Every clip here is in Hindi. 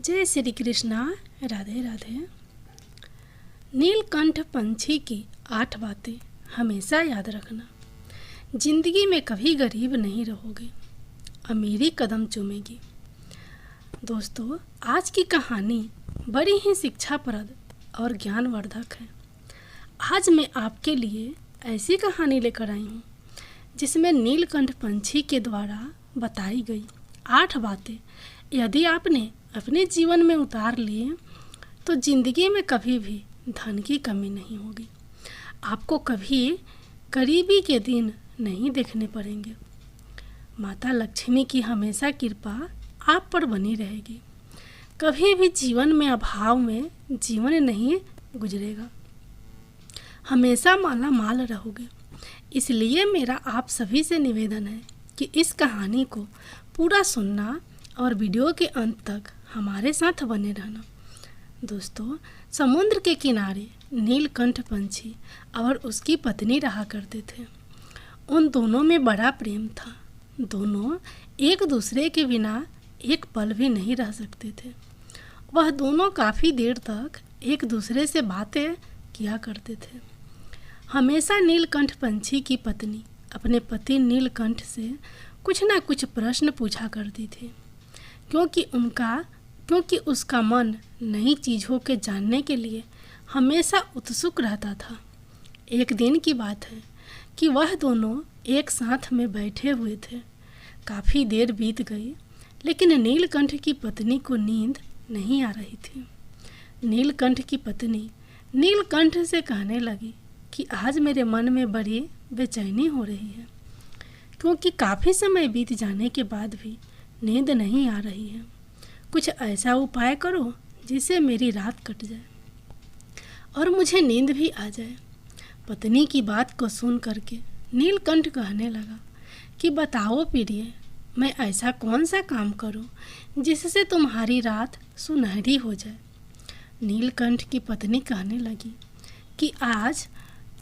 जय श्री कृष्णा। राधे राधे। नीलकंठ पंछी की 8 बातें हमेशा याद रखना। जिंदगी में कभी गरीब नहीं रहोगे, अमीरी कदम चूमेगी। दोस्तों, आज की कहानी बड़ी ही शिक्षाप्रद और ज्ञानवर्धक है। आज मैं आपके लिए ऐसी कहानी लेकर आई हूँ जिसमें नीलकंठ पंछी के द्वारा बताई गई 8 बातें यदि आपने अपने जीवन में उतार लिए तो जिंदगी में कभी भी धन की कमी नहीं होगी। आपको कभी गरीबी के दिन नहीं देखने पड़ेंगे। माता लक्ष्मी की हमेशा कृपा आप पर बनी रहेगी। कभी भी जीवन में अभाव में जीवन नहीं गुजरेगा। हमेशा माला माल रहोगे। इसलिए मेरा आप सभी से निवेदन है कि इस कहानी को पूरा सुनना और वीडियो के अंत तक हमारे साथ बने रहना। दोस्तों, समुद्र के किनारे नीलकंठ पंछी और उसकी पत्नी रहा करते थे। उन दोनों में बड़ा प्रेम था। दोनों एक दूसरे के बिना एक पल भी नहीं रह सकते थे। वह दोनों काफ़ी देर तक एक दूसरे से बातें किया करते थे। हमेशा नीलकंठ पंछी की पत्नी अपने पति नीलकंठ से कुछ ना कुछ प्रश्न पूछा करती थी, क्योंकि उसका मन नई चीज़ों के जानने के लिए हमेशा उत्सुक रहता था। एक दिन की बात है कि वह दोनों एक साथ में बैठे हुए थे। काफ़ी देर बीत गई, लेकिन नीलकंठ की पत्नी को नींद नहीं आ रही थी। नीलकंठ की पत्नी नीलकंठ से कहने लगी कि आज मेरे मन में बड़ी बेचैनी हो रही है, क्योंकि काफ़ी समय बीत जाने के बाद भी नींद नहीं आ रही है। कुछ ऐसा उपाय करो जिससे मेरी रात कट जाए और मुझे नींद भी आ जाए। पत्नी की बात को सुन करके नीलकंठ कहने लगा कि बताओ प्रिय, मैं ऐसा कौन सा काम करूं जिससे तुम्हारी रात सुनहरी हो जाए। नीलकंठ की पत्नी कहने लगी कि आज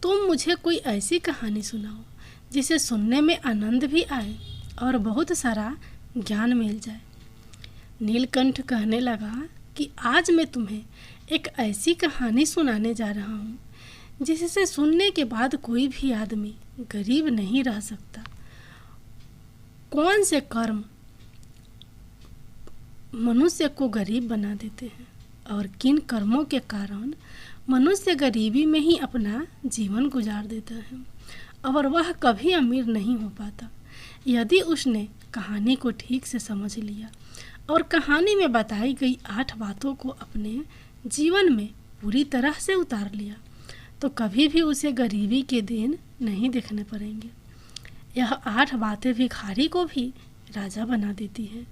तुम मुझे कोई ऐसी कहानी सुनाओ जिसे सुनने में आनंद भी आए और बहुत सारा ज्ञान मिल जाए। नीलकंठ कहने लगा कि आज मैं तुम्हें एक ऐसी कहानी सुनाने जा रहा हूँ जिससे सुनने के बाद कोई भी आदमी गरीब नहीं रह सकता। कौन से कर्म मनुष्य को गरीब बना देते हैं और किन कर्मों के कारण मनुष्य गरीबी में ही अपना जीवन गुजार देता है और वह कभी अमीर नहीं हो पाता। यदि उसने कहानी को ठीक से समझ लिया और कहानी में बताई गई 8 बातों को अपने जीवन में पूरी तरह से उतार लिया तो कभी भी उसे गरीबी के दिन नहीं देखने पड़ेंगे। यह 8 बातें भिखारी को भी राजा बना देती है,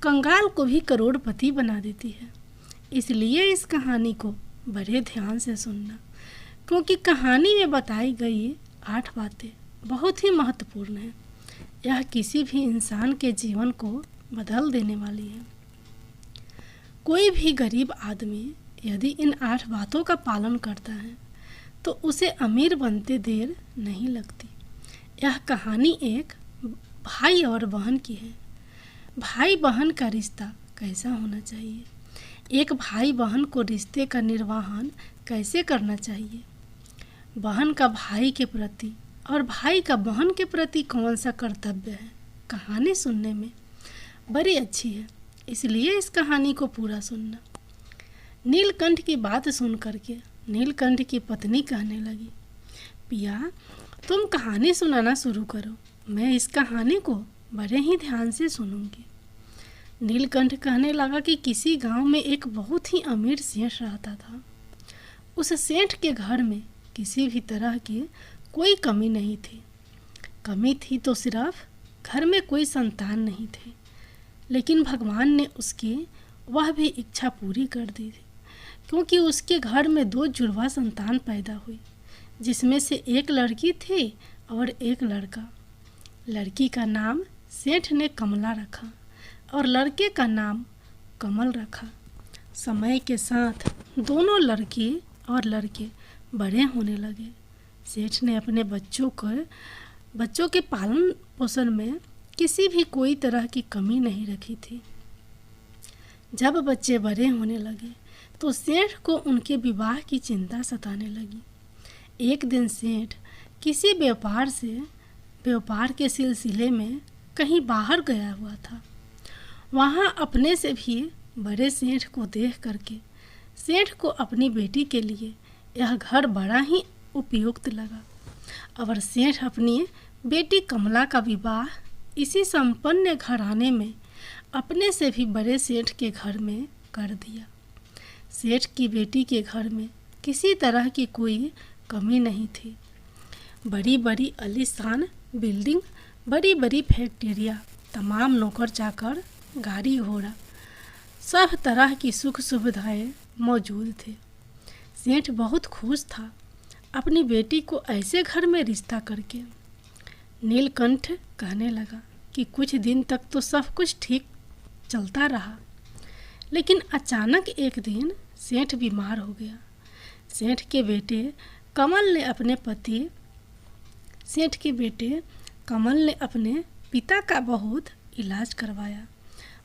कंगाल को भी करोड़पति बना देती है। इसलिए इस कहानी को बड़े ध्यान से सुनना, क्योंकि कहानी में बताई गई 8 बातें बहुत ही महत्वपूर्ण हैं। यह किसी भी इंसान के जीवन को बदल देने वाली है। कोई भी गरीब आदमी यदि इन 8 बातों का पालन करता है तो उसे अमीर बनते देर नहीं लगती। यह कहानी एक भाई और बहन की है। भाई बहन का रिश्ता कैसा होना चाहिए, एक भाई बहन को रिश्ते का निर्वहन कैसे करना चाहिए, बहन का भाई के प्रति और भाई का बहन के प्रति कौन सा कर्तव्य है, कहानी सुनने में बड़ी अच्छी है। इसलिए इस कहानी को पूरा सुनना। नीलकंठ की बात सुन करके नीलकंठ की पत्नी कहने लगी, पिया, तुम कहानी सुनाना शुरू करो, मैं इस कहानी को बड़े ही ध्यान से सुनूंगी। नीलकंठ कहने लगा कि किसी गांव में एक बहुत ही अमीर सेठ रहता था। उस सेठ के घर में किसी भी तरह की कोई कमी नहीं थी। कमी थी तो सिर्फ घर में कोई संतान नहीं थे, लेकिन भगवान ने उसकी वह भी इच्छा पूरी कर दी थी, क्योंकि उसके घर में 2 जुड़वा संतान पैदा हुई, जिसमें से एक लड़की थी और एक लड़का। लड़की का नाम सेठ ने कमला रखा और लड़के का नाम कमल रखा। समय के साथ दोनों लड़की और लड़के बड़े होने लगे। सेठ ने अपने बच्चों के पालन पोषण में किसी भी कोई तरह की कमी नहीं रखी थी। जब बच्चे बड़े होने लगे तो सेठ को उनके विवाह की चिंता सताने लगी। एक दिन सेठ किसी व्यापार के सिलसिले में कहीं बाहर गया हुआ था। वहाँ अपने से भी बड़े सेठ को देख करके सेठ को अपनी बेटी के लिए यह घर बड़ा ही उपयुक्त लगा और सेठ अपनी बेटी कमला का विवाह इसी संपन्न घराने में अपने से भी बड़े सेठ के घर में कर दिया। सेठ की बेटी के घर में किसी तरह की कोई कमी नहीं थी। बड़ी बड़ी आलीशान बिल्डिंग, बड़ी बड़ी फैक्ट्रियाँ, तमाम नौकर चाकर, गाड़ी घोड़ा, सब तरह की सुख सुविधाएं मौजूद थे। सेठ बहुत खुश था अपनी बेटी को ऐसे घर में रिश्ता करके। नीलकंठ कहने लगा कि कुछ दिन तक तो सब कुछ ठीक चलता रहा, लेकिन अचानक एक दिन सेठ बीमार हो गया। सेठ के बेटे कमल ने अपने पिता का बहुत इलाज करवाया।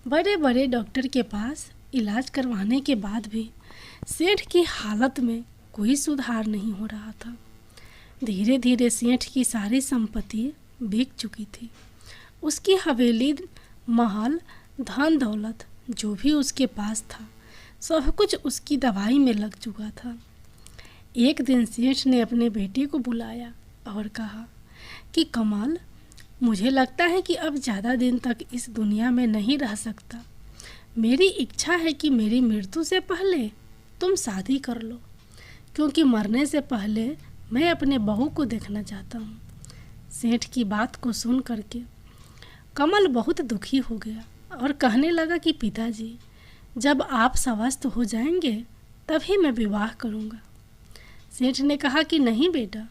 बड़े बड़े डॉक्टर के पास इलाज करवाने के बाद भी सेठ की हालत में कोई सुधार नहीं हो रहा था। धीरे धीरे सेठ की सारी संपत्ति बिक चुकी थी। उसकी हवेली, महल, धन दौलत जो भी उसके पास था, सब कुछ उसकी दवाई में लग चुका था। एक दिन सेठ ने अपने बेटे को बुलाया और कहा कि कमल, मुझे लगता है कि अब ज़्यादा दिन तक इस दुनिया में नहीं रह सकता। मेरी इच्छा है कि मेरी मृत्यु से पहले तुम शादी कर लो, क्योंकि मरने से पहले मैं अपने बहू को देखना चाहता हूँ। सेठ की बात को सुन करके कमल बहुत दुखी हो गया और कहने लगा कि पिताजी, जब आप स्वस्थ हो जाएंगे तभी मैं विवाह करूँगा। सेठ ने कहा कि नहीं बेटा,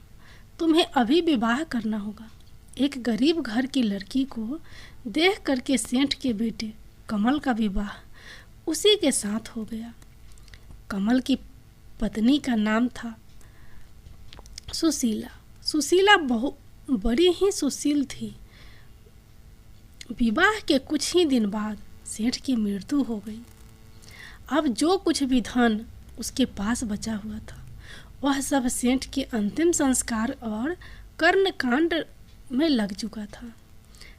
तुम्हें अभी विवाह करना होगा। एक गरीब घर की लड़की को देख करके सेठ के बेटे कमल का विवाह उसी के साथ हो गया। कमल की पत्नी का नाम था सुशीला। सुशीला बहुत बड़ी ही सुशील थी। विवाह के कुछ ही दिन बाद सेठ की मृत्यु हो गई। अब जो कुछ भी धन उसके पास बचा हुआ था वह सब सेठ के अंतिम संस्कार और कर्मकांड में लग चुका था।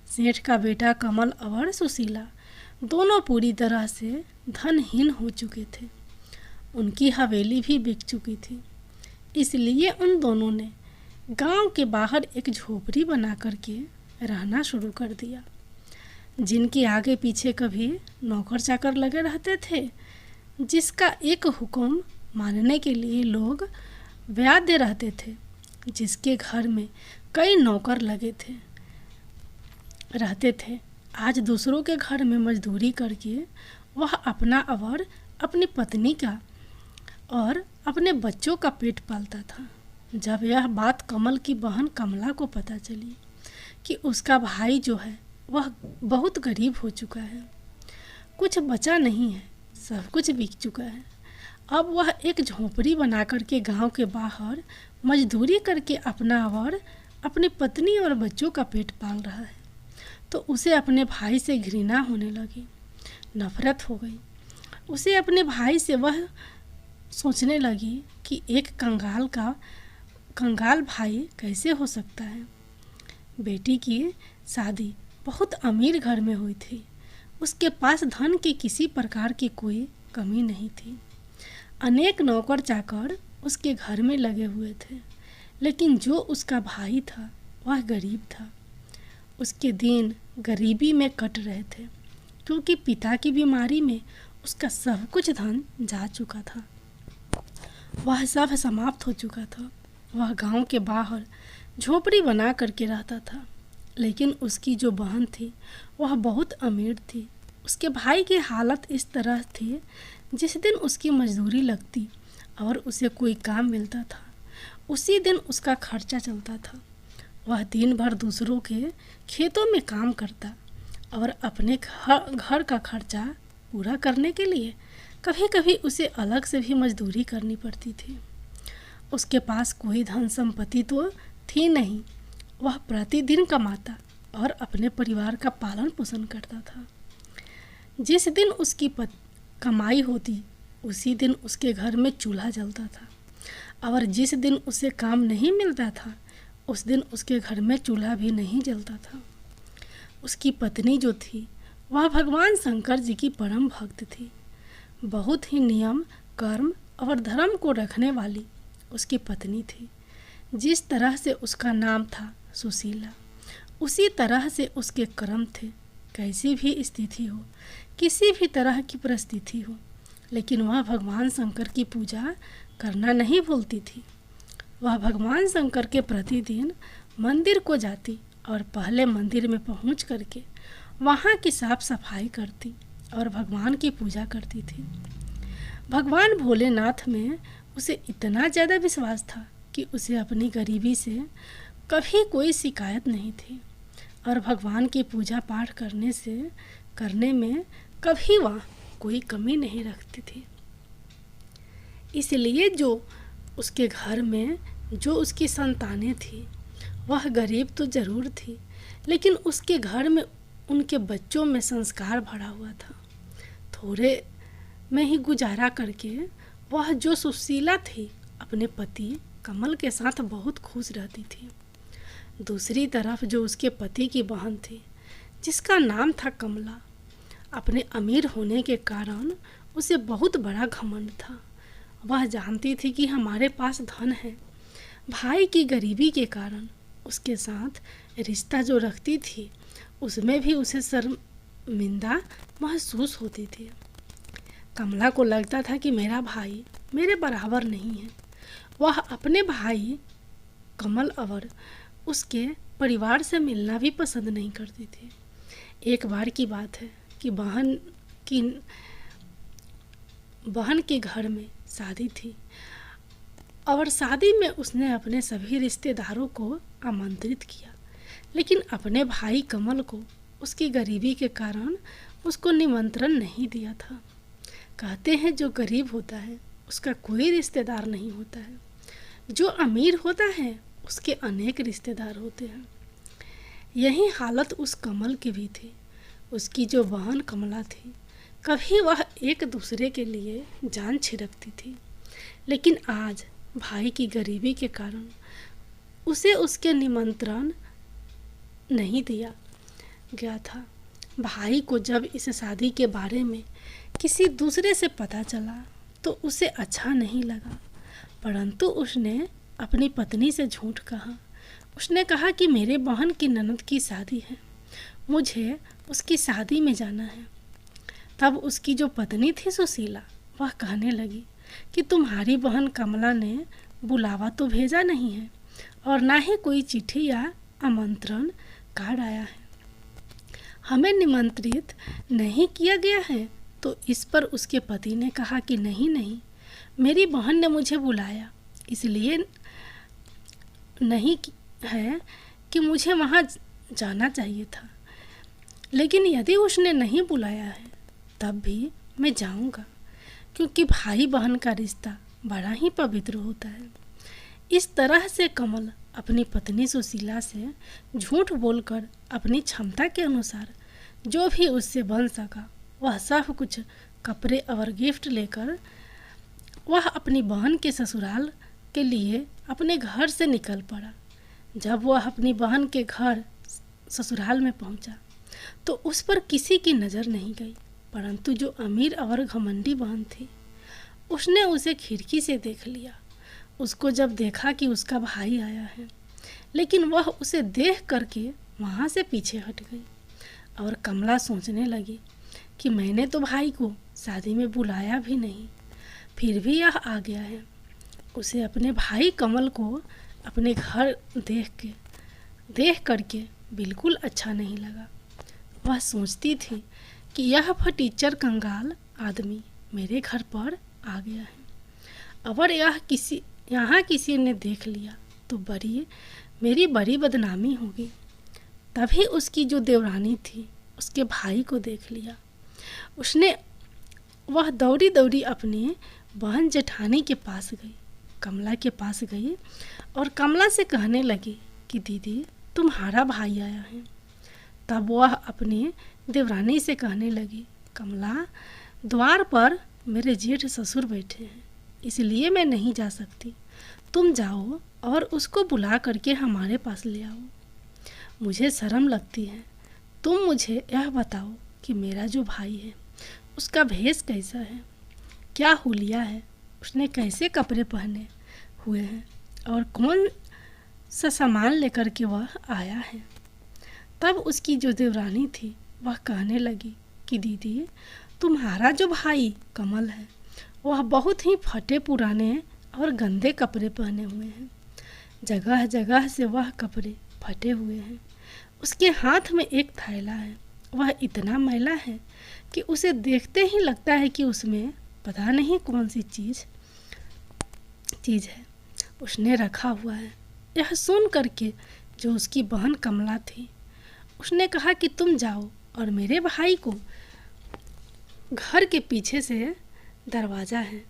सेठ का बेटा कमल और सुशीला दोनों पूरी तरह से धनहीन हो चुके थे। उनकी हवेली भी बिक चुकी थी। इसलिए उन दोनों ने गांव के बाहर एक झोपड़ी बना करके रहना शुरू कर दिया, जिनके आगे पीछे कभी नौकर चाकर लगे रहते थे, जिसका एक हुक्म मानने के लिए लोग व्याध्य रहते थे, जिसके घर में कई नौकर लगे रहते थे। आज दूसरों के घर में मजदूरी करके वह अपना और अपनी पत्नी का और अपने बच्चों का पेट पालता था। जब यह बात कमल की बहन कमला को पता चली कि उसका भाई जो है वह बहुत गरीब हो चुका है, कुछ बचा नहीं है, सब कुछ बिक चुका है, अब वह एक झोपड़ी बना करके गांव के बाहर मजदूरी करके अपना और अपनी पत्नी और बच्चों का पेट पाल रहा है, तो उसे अपने भाई से घृणा होने लगी, नफरत हो गई। उसे अपने भाई से वह सोचने लगी कि एक कंगाल भाई कैसे हो सकता है। बेटी की शादी बहुत अमीर घर में हुई थी। उसके पास धन की किसी प्रकार की कोई कमी नहीं थी। अनेक नौकर चाकर उसके घर में लगे हुए थे, लेकिन जो उसका भाई था वह गरीब था। उसके दिन गरीबी में कट रहे थे, क्योंकि पिता की बीमारी में उसका सब कुछ धन जा चुका था। वह सब समाप्त हो चुका था। वह गांव के बाहर झोपड़ी बना करके रहता था, लेकिन उसकी जो बहन थी वह बहुत अमीर थी। उसके भाई की हालत इस तरह थी, जिस दिन उसकी मजदूरी लगती और उसे कोई काम मिलता था, उसी दिन उसका खर्चा चलता था। वह दिन भर दूसरों के खेतों में काम करता और अपने घर का खर्चा पूरा करने के लिए कभी कभी उसे अलग से भी मजदूरी करनी पड़ती थी। उसके पास कोई धन संपत्ति तो थी नहीं। वह प्रतिदिन कमाता और अपने परिवार का पालन पोषण करता था। जिस दिन कमाई होती उसी दिन उसके घर में चूल्हा जलता था, और जिस दिन उसे काम नहीं मिलता था उस दिन उसके घर में चूल्हा भी नहीं जलता था। उसकी पत्नी जो थी वह भगवान शंकर जी की परम भक्त थी। बहुत ही नियम, कर्म और धर्म को रखने वाली उसकी पत्नी थी। जिस तरह से उसका नाम था सुशीला, उसी तरह से उसके कर्म थे। कैसी भी स्थिति हो, किसी भी तरह की परिस्थिति हो, लेकिन वह भगवान शंकर की पूजा करना नहीं भूलती थी। वह भगवान शंकर के प्रतिदिन मंदिर को जाती और पहले मंदिर में पहुंच करके वहाँ की साफ सफाई करती और भगवान की पूजा करती थी। भगवान भोलेनाथ में उसे इतना ज़्यादा विश्वास था कि उसे अपनी गरीबी से कभी कोई शिकायत नहीं थी, और भगवान की पूजा पाठ करने में कभी वह कोई कमी नहीं रखती थी। इसलिए जो उसके घर में जो उसकी संतानें थी वह गरीब तो ज़रूर थी, लेकिन उसके घर में उनके बच्चों में संस्कार भरा हुआ था। थोड़े में ही गुजारा करके वह जो सुशीला थी अपने पति कमल के साथ बहुत खुश रहती थी। दूसरी तरफ जो उसके पति की बहन थी जिसका नाम था कमला, अपने अमीर होने के कारण उसे बहुत बड़ा घमंड था। वह जानती थी कि हमारे पास धन है। भाई की गरीबी के कारण उसके साथ रिश्ता जो रखती थी उसमें भी उसे शर्मिंदा महसूस होती थी। कमला को लगता था कि मेरा भाई मेरे बराबर नहीं है। वह अपने भाई कमल और उसके परिवार से मिलना भी पसंद नहीं करती थी। एक बार की बात है कि बहन के घर में शादी थी और शादी में उसने अपने सभी रिश्तेदारों को आमंत्रित किया, लेकिन अपने भाई कमल को उसकी गरीबी के कारण उसको निमंत्रण नहीं दिया था। कहते हैं जो गरीब होता है उसका कोई रिश्तेदार नहीं होता है, जो अमीर होता है उसके अनेक रिश्तेदार होते हैं। यही हालत उस कमल की भी थी। उसकी जो बहन कमला थी कभी वह एक दूसरे के लिए जान छिड़कती थी, लेकिन आज भाई की गरीबी के कारण उसे उसके निमंत्रण नहीं दिया गया था। भाई को जब इस शादी के बारे में किसी दूसरे से पता चला तो उसे अच्छा नहीं लगा, परंतु उसने अपनी पत्नी से झूठ कहा। उसने कहा कि मेरे बहन की ननद की शादी है, मुझे उसकी शादी में जाना है। तब उसकी जो पत्नी थी सुशीला वह कहने लगी कि तुम्हारी बहन कमला ने बुलावा तो भेजा नहीं है और ना ही कोई चिट्ठी या आमंत्रण कार्ड आया है, हमें निमंत्रित नहीं किया गया है। तो इस पर उसके पति ने कहा कि नहीं, मेरी बहन ने मुझे बुलाया, इसलिए नहीं है कि मुझे वहाँ जाना चाहिए था, लेकिन यदि उसने नहीं बुलाया है तब भी मैं जाऊँगा, क्योंकि भाई बहन का रिश्ता बड़ा ही पवित्र होता है। इस तरह से कमल अपनी पत्नी सुशीला से झूठ बोलकर अपनी क्षमता के अनुसार जो भी उससे बन सका वह सब कुछ कपड़े और गिफ्ट लेकर वह अपनी बहन के ससुराल के लिए अपने घर से निकल पड़ा। जब वह अपनी बहन के घर ससुराल में पहुंचा तो उस पर किसी की नज़र नहीं गई, परंतु जो अमीर और घमंडी बहन थी उसने उसे खिड़की से देख लिया। उसको जब देखा कि उसका भाई आया है, लेकिन वह उसे देख करके वहाँ से पीछे हट गई। और कमला सोचने लगी कि मैंने तो भाई को शादी में बुलाया भी नहीं, फिर भी यह आ गया है। उसे अपने भाई कमल को अपने घर देख करके बिल्कुल अच्छा नहीं लगा। वह सोचती थी कि यह फटीचर कंगाल आदमी मेरे घर पर आ गया है, अगर यहाँ किसी ने देख लिया तो मेरी बड़ी बदनामी होगी। तभी उसकी जो देवरानी थी उसके भाई को देख लिया। वह दौड़ी अपने बहन जेठानी के पास गई, कमला के पास गई और कमला से कहने लगी कि दीदी तुम्हारा भाई आया है। तब वह अपनी देवरानी से कहने लगी, कमला द्वार पर मेरे जेठ ससुर बैठे हैं, इसलिए मैं नहीं जा सकती। तुम जाओ और उसको बुला करके हमारे पास ले आओ। मुझे शर्म लगती है। तुम मुझे यह बताओ कि मेरा जो भाई है उसका भेष कैसा है, क्या हुलिया है, उसने कैसे कपड़े पहने हुए हैं और कौन सा सामान लेकर के वह आया है। तब उसकी जो देवरानी थी वह कहने लगी कि दीदी, तुम्हारा जो भाई कमल है वह बहुत ही फटे पुराने और गंदे कपड़े पहने हुए हैं। जगह जगह से वह कपड़े फटे हुए हैं। उसके हाथ में एक थैला है, वह इतना मैला है कि उसे देखते ही लगता है कि उसमें पता नहीं कौन सी चीज़ है उसने रखा हुआ है। यह सुन करके जो उसकी बहन कमला थी उसने कहा कि तुम जाओ और मेरे भाई को घर के पीछे से दरवाज़ा है,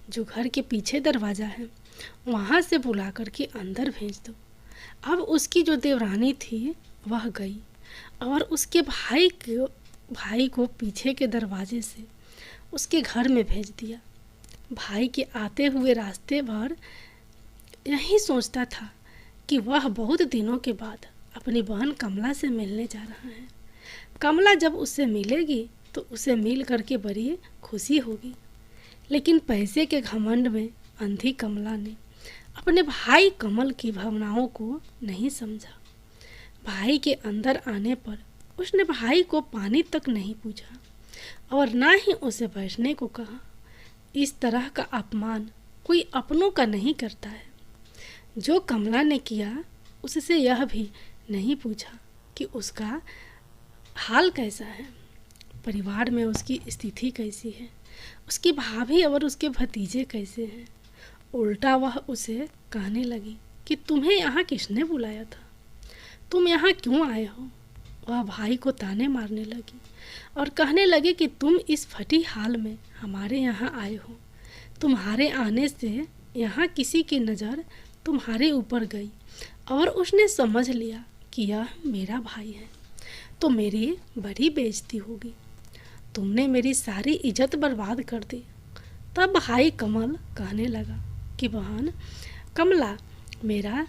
जो घर के पीछे दरवाज़ा है वहाँ से बुला कर के अंदर भेज दो। अब उसकी जो देवरानी थी वह गई और उसके भाई को पीछे के दरवाजे से उसके घर में भेज दिया। भाई के आते हुए रास्ते भर यही सोचता था कि वह बहुत दिनों के बाद अपनी बहन कमला से मिलने जा रहा है। कमला जब उससे मिलेगी तो उसे मिल करके बड़ी खुशी होगी। लेकिन पैसे के घमंड में अंधी कमला ने अपने भाई कमल की भावनाओं को नहीं समझा। भाई के अंदर आने पर उसने भाई को पानी तक नहीं पूछा और ना ही उसे बैठने को कहा। इस तरह का अपमान कोई अपनों का नहीं करता है। जो कमला ने किया उससे यह भी नहीं पूछा कि उसका हाल कैसा है, परिवार में उसकी स्थिति कैसी है, उसकी भाभी और उसके भतीजे कैसे हैं। उल्टा वह उसे कहने लगी कि तुम्हें यहाँ किसने बुलाया था, तुम यहाँ क्यों आए हो। वह भाई को ताने मारने लगी और कहने लगे कि तुम इस फटी हाल में हमारे यहाँ आए हो। तुम्हारे आने से यहाँ किसी की नज़र तुम्हारे ऊपर गई और उसने समझ लिया कि यह मेरा भाई है, तो मेरी बड़ी बेइज्जती होगी। तुमने मेरी सारी इज्जत बर्बाद कर दी। तब भाई कमल कहने लगा कि बहन कमला, मेरा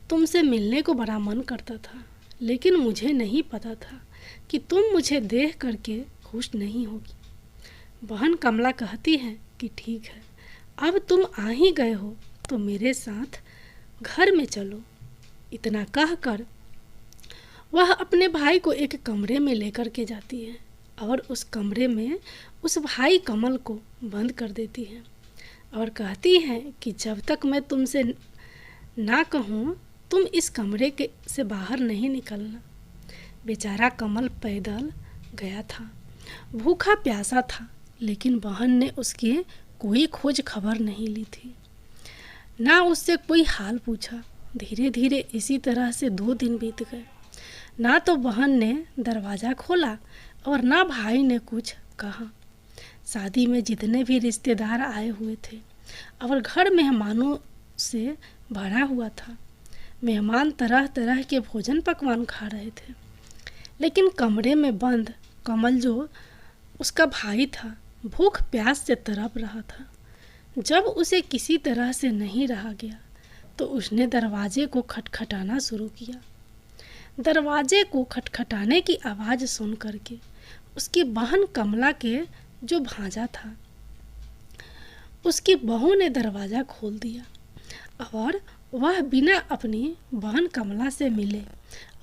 तुमसे मिलने को बड़ा मन करता था, लेकिन मुझे नहीं पता था कि तुम मुझे देख करके खुश नहीं होगी। बहन कमला कहती है कि ठीक है, अब तुम आ ही गए हो तो मेरे साथ घर में चलो। इतना कहकर वह अपने भाई को एक कमरे में लेकर के जाती है और उस कमरे में उस भाई कमल को बंद कर देती है और कहती है कि जब तक मैं तुमसे ना कहूँ तुम इस कमरे से बाहर नहीं निकलना। बेचारा कमल पैदल गया था, भूखा प्यासा था, लेकिन बहन ने उसकी कोई खोज खबर नहीं ली थी, ना उससे कोई हाल पूछा। धीरे धीरे इसी तरह से 2 दिन बीत गए। ना तो बहन ने दरवाज़ा खोला और ना भाई ने कुछ कहा। शादी में जितने भी रिश्तेदार आए हुए थे और घर मेहमानों से भरा हुआ था। मेहमान तरह तरह के भोजन पकवान खा रहे थे, लेकिन कमरे में बंद कमल जो उसका भाई था भूख प्यास से तड़प रहा था। जब उसे किसी तरह से नहीं रहा गया तो उसने दरवाजे को खटखटाना शुरू किया। दरवाजे को खटखटाने की आवाज़ सुन करके उसकी बहन कमला के जो भांजा था उसकी बहू ने दरवाज़ा खोल दिया और वह बिना अपनी बहन कमला से मिले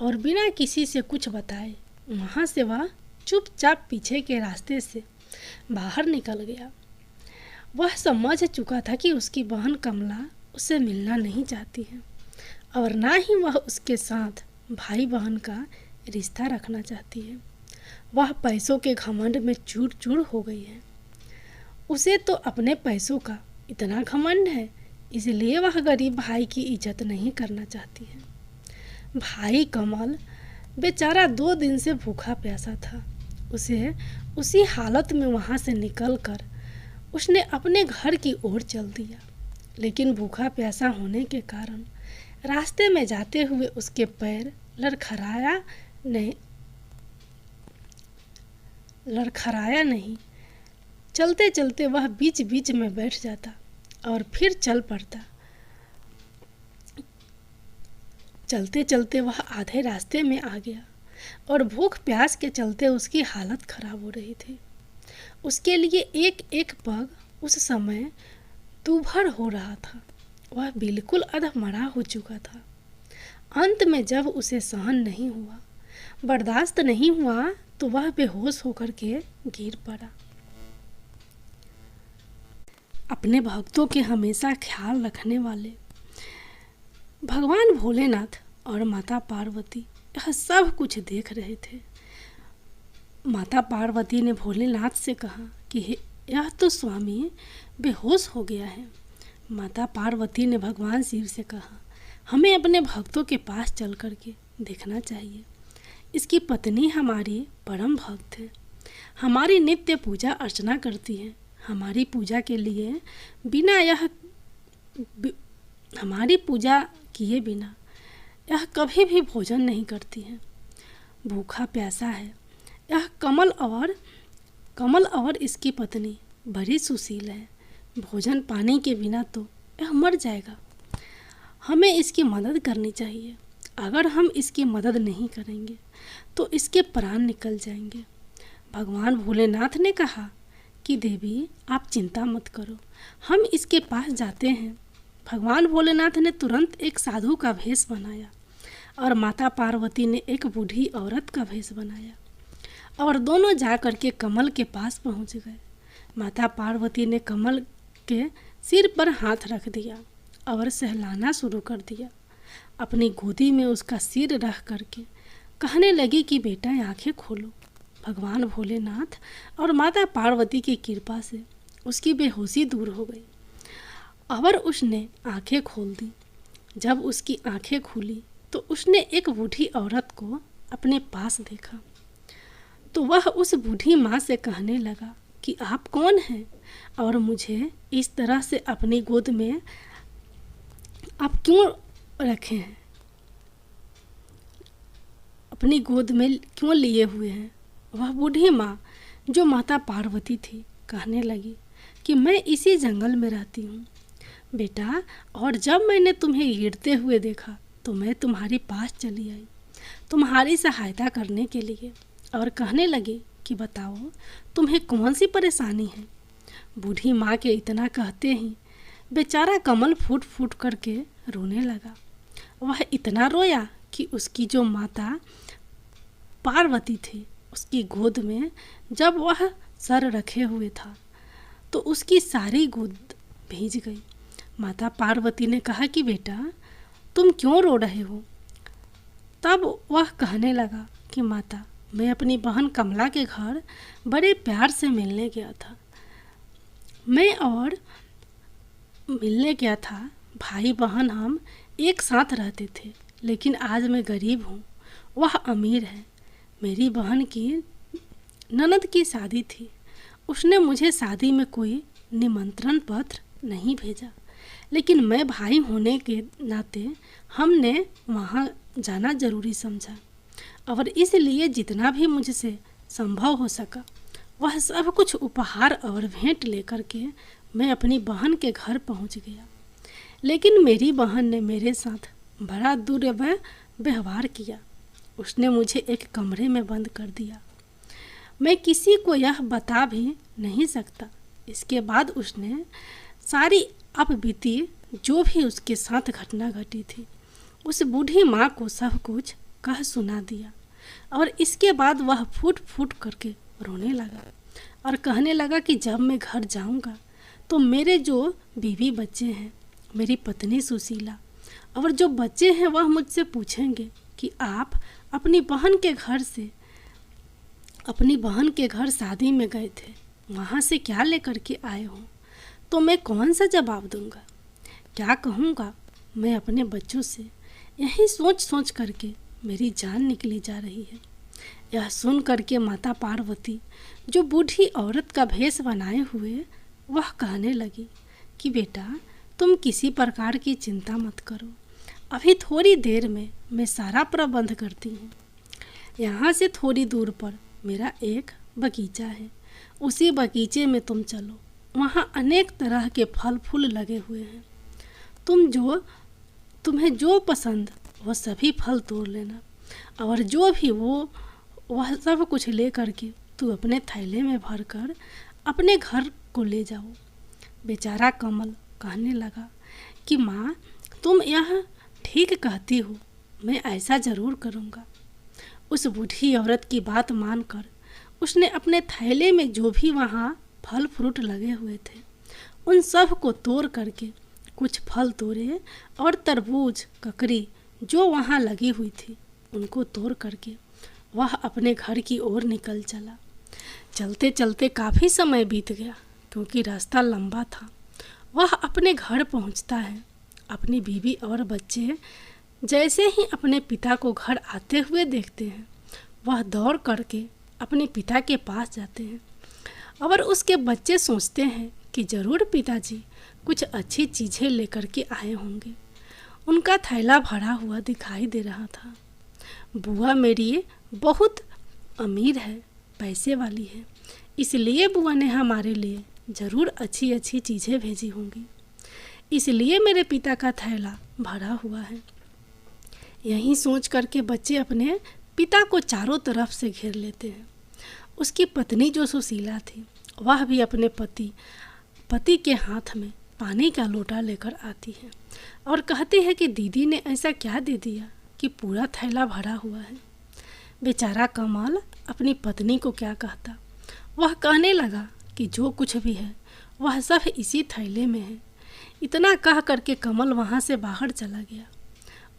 और बिना किसी से कुछ बताए वहाँ से वह चुपचाप पीछे के रास्ते से बाहर निकल गया। वह समझ चुका था कि उसकी बहन कमला उससे मिलना नहीं चाहती है और ना ही वह उसके साथ भाई बहन का रिश्ता रखना चाहती है। वह पैसों के घमंड में चूर चूर हो गई है। उसे तो अपने पैसों का इतना घमंड है, इसलिए वह गरीब भाई की इज्जत नहीं करना चाहती है। भाई कमल बेचारा 2 दिन से भूखा प्यासा था। उसे उसी हालत में वहाँ से निकलकर उसने अपने घर की ओर चल दिया, लेकिन भूखा प्यासा होने के कारण रास्ते में जाते हुए उसके पैर लड़खड़ाया नहीं, चलते चलते वह बीच बीच में बैठ जाता और फिर चल पड़ता। चलते चलते वह आधे रास्ते में आ गया और भूख प्यास के चलते उसकी हालत खराब हो रही थी। उसके लिए एक एक पग उस समय दूभर हो रहा था। वह बिल्कुल अधमरा हो चुका था। अंत में जब उसे सहन नहीं हुआ, बर्दाश्त नहीं हुआ, तो वह बेहोश होकर के गिर पड़ा। अपने भक्तों के हमेशा ख्याल रखने वाले भगवान भोलेनाथ और माता पार्वती यह सब कुछ देख रहे थे। माता पार्वती ने भोलेनाथ से कहा कि यह तो स्वामी बेहोश हो गया है। माता पार्वती ने भगवान शिव से कहा, हमें अपने भक्तों के पास चल कर के देखना चाहिए। इसकी पत्नी हमारी परम भक्त है, हमारी नित्य पूजा अर्चना करती है। हमारी पूजा किए बिना यह कभी भी भोजन नहीं करती है। भूखा प्यासा है। यह कमल और इसकी पत्नी बड़ी सुशील है। भोजन पानी के बिना तो यह मर जाएगा। हमें इसकी मदद करनी चाहिए। अगर हम इसकी मदद नहीं करेंगे तो इसके प्राण निकल जाएंगे। भगवान भोलेनाथ ने कहा कि देवी, आप चिंता मत करो, हम इसके पास जाते हैं। भगवान भोलेनाथ ने तुरंत एक साधु का भेष बनाया और माता पार्वती ने एक बूढ़ी औरत का भेष बनाया और दोनों जा कर के कमल के पास पहुंच गए। माता पार्वती ने कमल के सिर पर हाथ रख दिया और सहलाना शुरू कर दिया। अपनी गोदी में उसका सिर रख करके कहने लगी कि बेटा, आंखें खोलो। भगवान भोलेनाथ और माता पार्वती की कृपा से उसकी बेहोशी दूर हो गई और उसने आंखें खोल दी। जब उसकी आंखें खुली तो उसने एक बूढ़ी औरत को अपने पास देखा। तो वह उस बूढ़ी माँ से कहने लगा कि आप कौन हैं और मुझे इस तरह से अपनी गोद में आप क्यों रखे हैं, अपनी गोद में क्यों लिए हुए हैं। वह बूढ़ी माँ जो माता पार्वती थी कहने लगी कि मैं इसी जंगल में रहती हूँ बेटा, और जब मैंने तुम्हें गिरते हुए देखा तो मैं तुम्हारे पास चली आई तुम्हारी सहायता करने के लिए और कहने लगी कि बताओ तुम्हें कौन सी परेशानी है। बूढ़ी माँ के इतना कहते ही बेचारा कमल फूट फूट करके रोने लगा। वह इतना रोया कि उसकी जो माता पार्वती थी उसकी गोद में जब वह सर रखे हुए था तो उसकी सारी गोद भीग गई। माता पार्वती ने कहा कि बेटा, तुम क्यों रो रहे हो। तब वह कहने लगा कि माता, मैं अपनी बहन कमला के घर बड़े प्यार से मिलने गया था। भाई बहन हम एक साथ रहते थे, लेकिन आज मैं गरीब हूँ, वह अमीर है। मेरी बहन की ननद की शादी थी। उसने मुझे शादी में कोई निमंत्रण पत्र नहीं भेजा, लेकिन मैं भाई होने के नाते हमने वहाँ जाना जरूरी समझा और इसलिए जितना भी मुझसे संभव हो सका वह सब कुछ उपहार और भेंट लेकर के मैं अपनी बहन के घर पहुँच गया। लेकिन मेरी बहन ने मेरे साथ बड़ा दुर्व्यवहार किया। उसने मुझे एक कमरे में बंद कर दिया। मैं किसी को यह बता भी नहीं सकता। इसके बाद उसने सारी अपबीती जो भी उसके साथ घटना घटी थी उस बूढ़ी माँ को सब कुछ कह सुना दिया और इसके बाद वह फूट फूट करके रोने लगा और कहने लगा कि जब मैं घर जाऊंगा तो मेरे जो बीवी बच्चे हैं, मेरी पत्नी सुशीला और जो बच्चे हैं वह मुझसे पूछेंगे कि आप अपनी बहन के घर शादी में गए थे, वहाँ से क्या लेकर के आए हो। तो मैं कौन सा जवाब दूंगा, क्या कहूँगा। मैं अपने बच्चों से यही सोच सोच करके मेरी जान निकली जा रही है। यह सुन करके माता पार्वती जो बूढ़ी औरत का भेष बनाए हुए वह कहने लगी कि बेटा, तुम किसी प्रकार की चिंता मत करो, अभी थोड़ी देर में मैं सारा प्रबंध करती हूँ। यहाँ से थोड़ी दूर पर मेरा एक बगीचा है, उसी बगीचे में तुम चलो, वहाँ अनेक तरह के फल फूल लगे हुए हैं। तुम्हें जो पसंद वो सभी फल तोड़ लेना, और जो भी वह सब कुछ ले करके तू अपने थैले में भर कर अपने घर को ले जाओ। बेचारा कमल कहने लगा कि माँ, तुम यह ठीक कहती हो, मैं ऐसा ज़रूर करूँगा। उस बूढ़ी औरत की बात मानकर उसने अपने थैले में जो भी वहाँ फल फ्रूट लगे हुए थे उन सब को तोड़ करके कुछ फल तोड़े, और तरबूज ककड़ी जो वहाँ लगी हुई थी उनको तोड़ करके वह अपने घर की ओर निकल चला। चलते चलते काफ़ी समय बीत गया, क्योंकि रास्ता लंबा था। वह अपने घर पहुँचता है। अपनी बीवी और बच्चे जैसे ही अपने पिता को घर आते हुए देखते हैं, वह दौड़ करके अपने पिता के पास जाते हैं, और उसके बच्चे सोचते हैं कि ज़रूर पिताजी कुछ अच्छी चीज़ें लेकर के आए होंगे। उनका थैला भरा हुआ दिखाई दे रहा था। बुआ मेरी बहुत अमीर है, पैसे वाली है, इसलिए बुआ ने हमारे लिए ज़रूर अच्छी अच्छी चीज़ें भेजी होंगी, इसलिए मेरे पिता का थैला भरा हुआ है। यही सोच करके बच्चे अपने पिता को चारों तरफ से घेर लेते हैं। उसकी पत्नी जो सुशीला थी, वह भी अपने पति के हाथ में पानी का लोटा लेकर आती है और कहती है कि दीदी ने ऐसा क्या दे दिया कि पूरा थैला भरा हुआ है। बेचारा कमल अपनी पत्नी को क्या कहता। वह कहने लगा कि जो कुछ भी है वह सब इसी थैले में है। इतना कह करके कमल वहाँ से बाहर चला गया।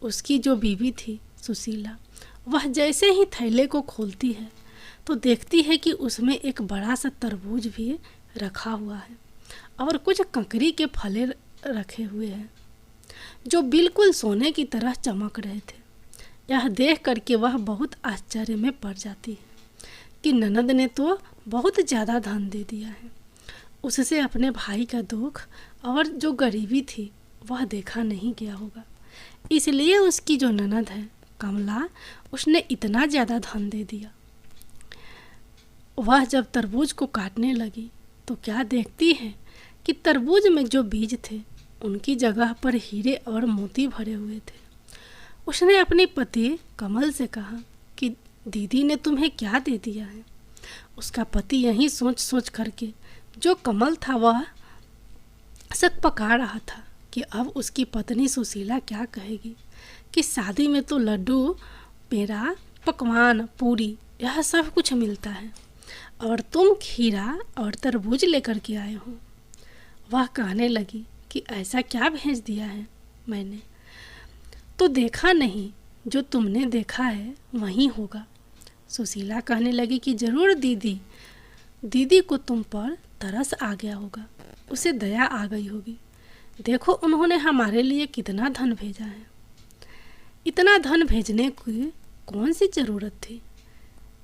उसकी जो बीवी थी सुशीला, वह जैसे ही थैले को खोलती है तो देखती है कि उसमें एक बड़ा सा तरबूज भी रखा हुआ है और कुछ ककड़ी के फले रखे हुए हैं जो बिल्कुल सोने की तरह चमक रहे थे। यह देख करके वह बहुत आश्चर्य में पड़ जाती है कि ननद ने तो बहुत ज़्यादा धन दे दिया है। उससे अपने भाई का दुख और जो गरीबी थी वह देखा नहीं गया होगा, इसलिए उसकी जो ननद है कमला, उसने इतना ज़्यादा धन दे दिया। वह जब तरबूज को काटने लगी तो क्या देखती है कि तरबूज में जो बीज थे उनकी जगह पर हीरे और मोती भरे हुए थे। उसने अपने पति कमल से कहा कि दीदी ने तुम्हें क्या दे दिया है। उसका पति यही सोच सोच करके जो कमल था वह शक पका रहा था कि अब उसकी पत्नी सुशीला क्या कहेगी कि शादी में तो लड्डू, पेड़ा, पकवान, पूरी यह सब कुछ मिलता है और तुम खीरा और तरबूज लेकर के आए हो। वह कहने लगी कि ऐसा क्या भेज दिया है मैंने, तो देखा नहीं, जो तुमने देखा है वही होगा। सुशीला कहने लगी कि ज़रूर दीदी को तुम पर तरस आ गया होगा, उसे दया आ गई होगी। देखो उन्होंने हमारे लिए कितना धन भेजा है। इतना धन भेजने की कौन सी ज़रूरत थी।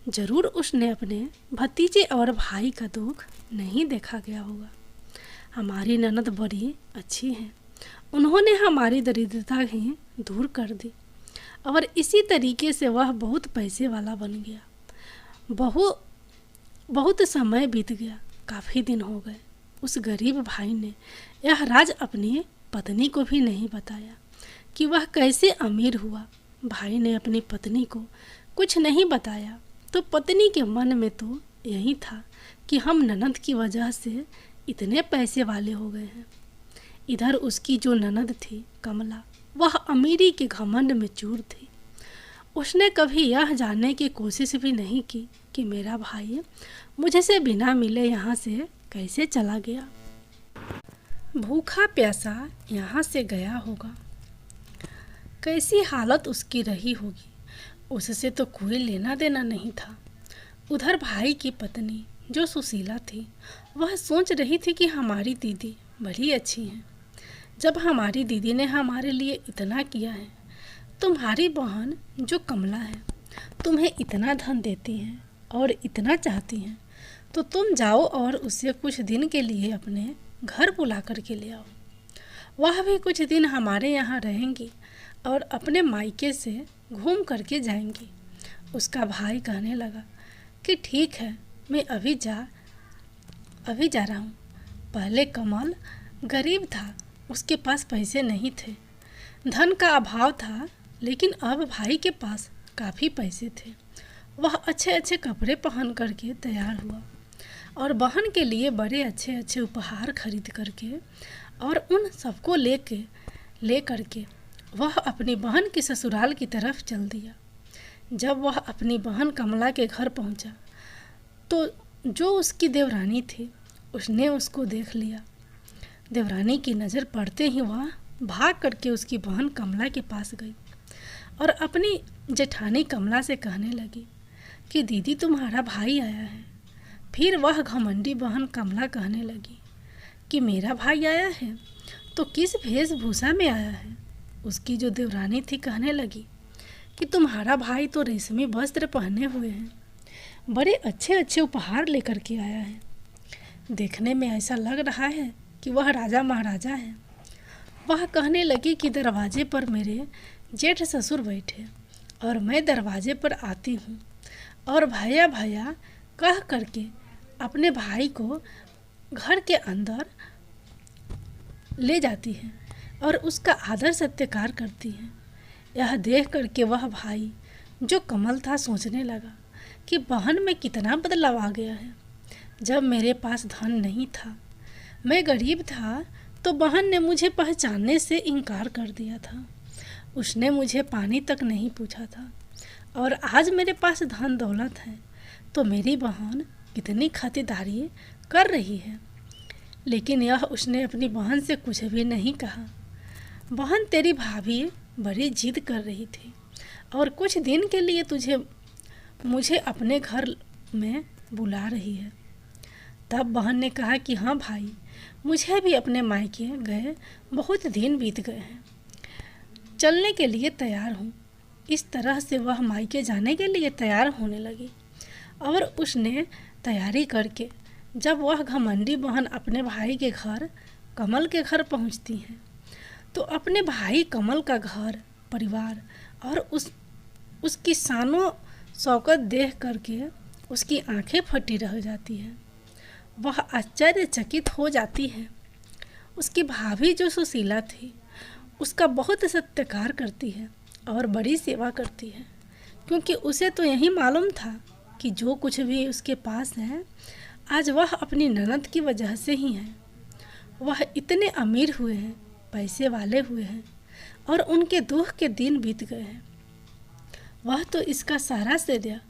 ज़रूर उसने अपने भतीजे और भाई का दुख नहीं देखा गया होगा। हमारी ननद बड़ी अच्छी हैं, उन्होंने हमारी दरिद्रता ही दूर कर दी और इसी तरीके से वह बहुत पैसे वाला बन गया। बहुत समय बीत गया, काफ़ी दिन हो गए। उस गरीब भाई ने यह राज अपनी पत्नी को भी नहीं बताया कि वह कैसे अमीर हुआ। भाई ने अपनी पत्नी को कुछ नहीं बताया तो पत्नी के मन में तो यही था कि हम ननद की वजह से इतने पैसे वाले हो गए हैं। इधर उसकी जो ननद थी कमला, वह अमीरी के घमंड में चूर थी। उसने कभी यह जानने की कोशिश भी नहीं की कि मेरा भाई मुझसे बिना मिले यहाँ से कैसे चला गया, भूखा प्यासा यहाँ से गया होगा, कैसी हालत उसकी रही होगी, उससे तो कोई लेना देना नहीं था। उधर भाई की पत्नी जो सुशीला थी, वह सोच रही थी कि हमारी दीदी बड़ी अच्छी हैं। जब हमारी दीदी ने हमारे लिए इतना किया है, तुम्हारी बहन जो कमला है तुम्हें इतना धन देती हैं और इतना चाहती हैं, तो तुम जाओ और उसे कुछ दिन के लिए अपने घर बुला कर के ले आओ। वह भी कुछ दिन हमारे यहाँ रहेंगी और अपने मायके से घूम करके जाएंगी। उसका भाई कहने लगा कि ठीक है, मैं अभी जा अभी जा रहा हूँ। पहले कमल गरीब था, उसके पास पैसे नहीं थे, धन का अभाव था, लेकिन अब भाई के पास काफ़ी पैसे थे। वह अच्छे अच्छे कपड़े पहन करके तैयार हुआ और बहन के लिए बड़े अच्छे अच्छे उपहार खरीद करके और उन सबको ले करके वह अपनी बहन के ससुराल की तरफ चल दिया। जब वह अपनी बहन कमला के घर पहुंचा तो जो उसकी देवरानी थी उसने उसको देख लिया। देवरानी की नज़र पड़ते ही वह भाग करके उसकी बहन कमला के पास गई और अपनी जेठानी कमला से कहने लगी कि दीदी तुम्हारा भाई आया है। फिर वह घमंडी बहन कमला कहने लगी कि मेरा भाई आया है तो किस वेशभूषा में आया है। उसकी जो देवरानी थी कहने लगी कि तुम्हारा भाई तो रेशमी वस्त्र पहने हुए हैं, बड़े अच्छे अच्छे उपहार लेकर के आया है, देखने में ऐसा लग रहा है कि वह राजा महाराजा है। वह कहने लगी कि दरवाजे पर मेरे जेठ ससुर बैठे और मैं दरवाजे पर आती हूँ और भैया भैया कह करके अपने भाई को घर के अंदर ले जाती है और उसका आदर सत्कार करती है। यह देख करके वह भाई जो कमल था सोचने लगा कि बहन में कितना बदलाव आ गया है। जब मेरे पास धन नहीं था, मैं गरीब था, तो बहन ने मुझे पहचानने से इनकार कर दिया था। उसने मुझे पानी तक नहीं पूछा था और आज मेरे पास धन दौलत है तो मेरी बहन कितनी खातिरदारी कर रही है। लेकिन यह उसने अपनी बहन से कुछ भी नहीं कहा। बहन तेरी भाभी बड़ी जिद कर रही थी और कुछ दिन के लिए मुझे अपने घर में बुला रही है। तब बहन ने कहा कि हाँ भाई, मुझे भी अपने मायके गए बहुत दिन बीत गए हैं, चलने के लिए तैयार हूँ। इस तरह से वह मायके जाने के लिए तैयार होने लगी और उसने तैयारी करके जब वह घमंडी बहन अपने भाई के घर कमल के घर पहुँचती है तो अपने भाई कमल का घर परिवार और उसकी शानो शौकत देख करके उसकी आंखें फटी रह जाती हैं। वह आश्चर्यचकित हो जाती है। उसकी भाभी जो सुशीला थी उसका बहुत सत्कार करती है और बड़ी सेवा करती है, क्योंकि उसे तो यही मालूम था कि जो कुछ भी उसके पास है आज वह अपनी ननद की वजह से ही है। वह इतने अमीर हुए हैं, पैसे वाले हुए हैं और उनके दुख के दिन बीत गए हैं। वह तो इसका सारा श्रेय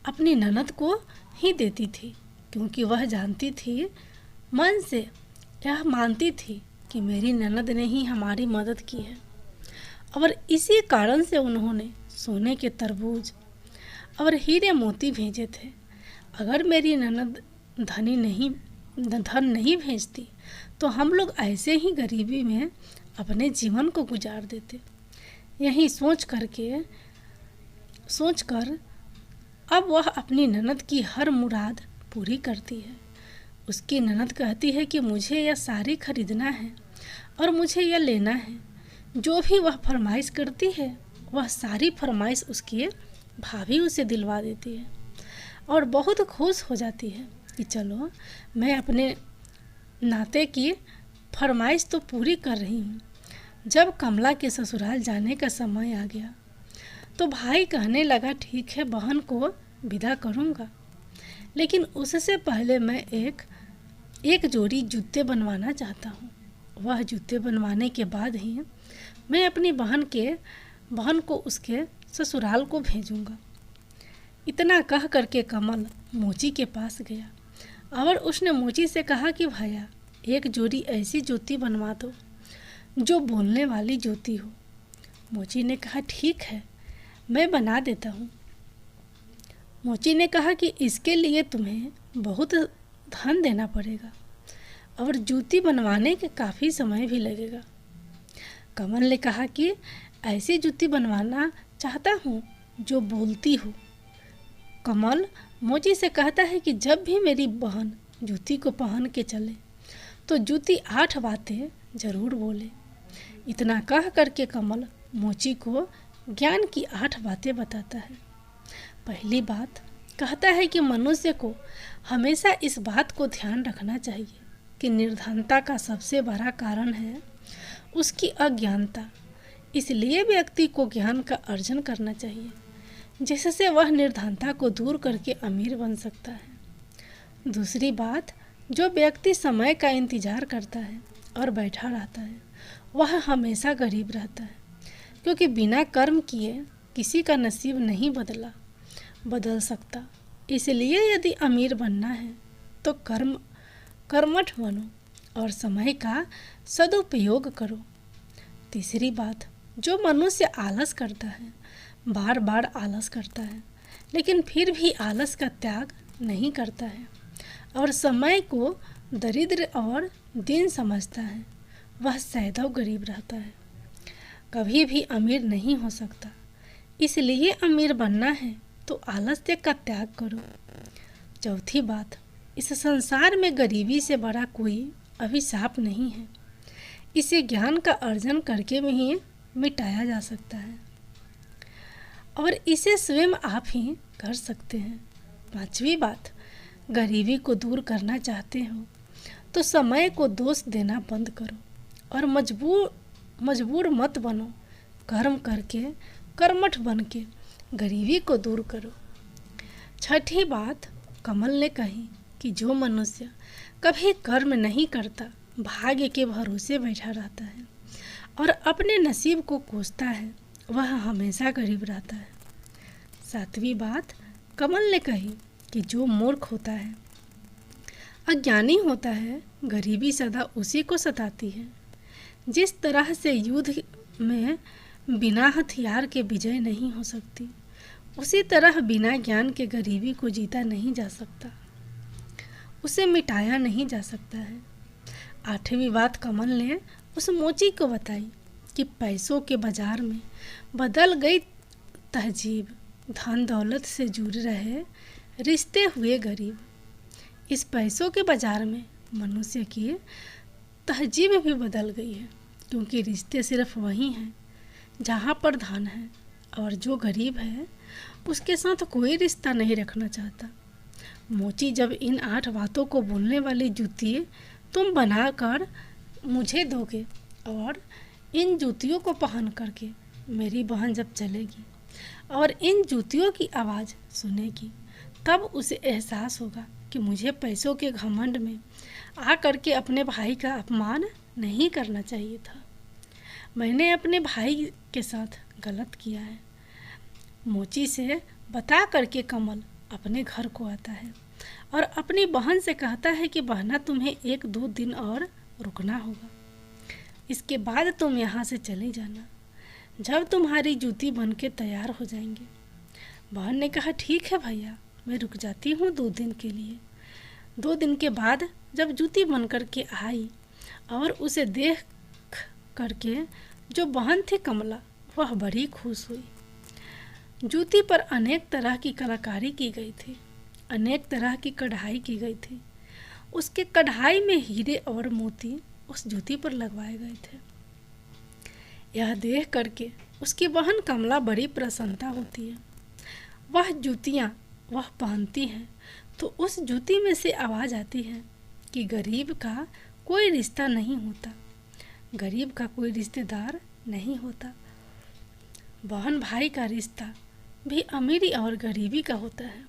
अपनी ननद को ही देती थी, क्योंकि वह जानती थी, मन से यह मानती थी कि मेरी ननद ने ही हमारी मदद की है और इसी कारण से उन्होंने सोने के तरबूज और हीरे मोती भेजे थे। अगर मेरी ननद धन नहीं भेजती तो हम लोग ऐसे ही गरीबी में अपने जीवन को गुजार देते। यही सोचकर अब वह अपनी ननद की हर मुराद पूरी करती है। उसकी ननद कहती है कि मुझे यह साड़ी खरीदना है और मुझे यह लेना है। जो भी वह फरमाइश करती है वह सारी फरमाइश उसकी भाभी उसे दिलवा देती है और बहुत खुश हो जाती है कि चलो मैं अपने नाते की फरमाइश तो पूरी कर रही हूँ। जब कमला के ससुराल जाने का समय आ गया तो भाई कहने लगा ठीक है, बहन को विदा करूँगा, लेकिन उससे पहले मैं एक जोड़ी जूते बनवाना चाहता हूँ। वह जूते बनवाने के बाद ही मैं अपनी बहन को उसके ससुराल को भेजूँगा। इतना कह करके कमल मोची के पास गया और उसने मोची से कहा कि भैया एक जोड़ी ऐसी जूती बनवा दो जो बोलने वाली जूती हो। मोची ने कहा ठीक है, मैं बना देता हूँ। मोची ने कहा कि इसके लिए तुम्हें बहुत धन देना पड़ेगा और जूती बनवाने के काफ़ी समय भी लगेगा। कमल ने कहा कि ऐसी जूती बनवाना चाहता हूँ जो बोलती हो। कमल मोची से कहता है कि जब भी मेरी बहन जूती को पहन के चले तो जूती 8 बातें ज़रूर बोले। इतना कह करके कमल मोची को ज्ञान की 8 बातें बताता है। पहली बात, कहता है कि मनुष्य को हमेशा इस बात को ध्यान रखना चाहिए कि निर्धनता का सबसे बड़ा कारण है उसकी अज्ञानता। इसलिए व्यक्ति को ज्ञान का अर्जन करना चाहिए, जिससे वह निर्धनता को दूर करके अमीर बन सकता है। दूसरी बात, जो व्यक्ति समय का इंतजार करता है और बैठा रहता है वह हमेशा गरीब रहता है, क्योंकि बिना कर्म किए किसी का नसीब नहीं बदल सकता। इसलिए यदि अमीर बनना है तो कर्मठ बनो और समय का सदुपयोग करो। तीसरी बात, जो मनुष्य आलस करता है, बार बार आलस करता है, लेकिन फिर भी आलस का त्याग नहीं करता है और समय को दरिद्र और दीन समझता है, वह सदैव गरीब रहता है, कभी भी अमीर नहीं हो सकता। इसलिए अमीर बनना है तो आलस्य का त्याग करो। चौथी बात, इस संसार में गरीबी से बड़ा कोई अभिशाप नहीं है। इसे ज्ञान का अर्जन करके में ही मिटाया जा सकता है और इसे स्वयं आप ही कर सकते हैं। पांचवी बात, गरीबी को दूर करना चाहते हो तो समय को दोष देना बंद करो और मजबूर मत बनो। कर्म करके, कर्मठ बन के गरीबी को दूर करो। छठी बात, कमल ने कही कि जो मनुष्य कभी कर्म नहीं करता, भाग्य के भरोसे बैठा रहता है और अपने नसीब को कोसता है, वह हमेशा गरीब रहता है। सातवीं बात, कमल ने कही कि जो मूर्ख होता है, अज्ञानी होता है, गरीबी सदा उसी को सताती है। जिस तरह से युद्ध में बिना हथियार के विजय नहीं हो सकती, उसी तरह बिना ज्ञान के गरीबी को जीता नहीं जा सकता, उसे मिटाया नहीं जा सकता है। आठवीं बात कमल ने उस मोची को बताई कि पैसों के बाजार में बदल गई तहजीब, धन दौलत से जुड़ रहे रिश्ते हुए गरीब। इस पैसों के बाजार में मनुष्य की तहजीब भी बदल गई है, क्योंकि रिश्ते सिर्फ वही हैं जहाँ पर धन है, और जो गरीब है उसके साथ कोई रिश्ता नहीं रखना चाहता। मोची जब इन 8 बातों को बोलने वाली जूती तुम बनाकर मुझे दोगे और इन जूतियों को पहन करके मेरी बहन जब चलेगी और इन जूतियों की आवाज़ सुनेगी, तब उसे एहसास होगा कि मुझे पैसों के घमंड में आ करके अपने भाई का अपमान नहीं करना चाहिए था। मैंने अपने भाई के साथ गलत किया है। मोची से बता करके कमल अपने घर को आता है और अपनी बहन से कहता है कि बहना, तुम्हें 1-2 दिन और रुकना होगा, इसके बाद तुम यहाँ से चले जाना, जब तुम्हारी जूती बन के तैयार हो जाएंगे। बहन ने कहा, ठीक है भैया, मैं रुक जाती हूँ 2 दिन के लिए। 2 दिन के बाद जब जूती बन कर के आई और उसे देख करके जो बहन थी कमला, वह बड़ी खुश हुई। जूती पर अनेक तरह की कलाकारी की गई थी, अनेक तरह की कढ़ाई की गई थी। उसके कढ़ाई में हीरे और मोती उस जूती पर लगवाए गए थे। यह देख करके उसकी बहन कमला बड़ी प्रसन्नता होती है। वह जूतियाँ वह पहनती है तो उस जूती में से आवाज़ आती है कि गरीब का कोई रिश्ता नहीं होता, गरीब का कोई रिश्तेदार नहीं होता। बहन भाई का रिश्ता भी अमीरी और गरीबी का होता है,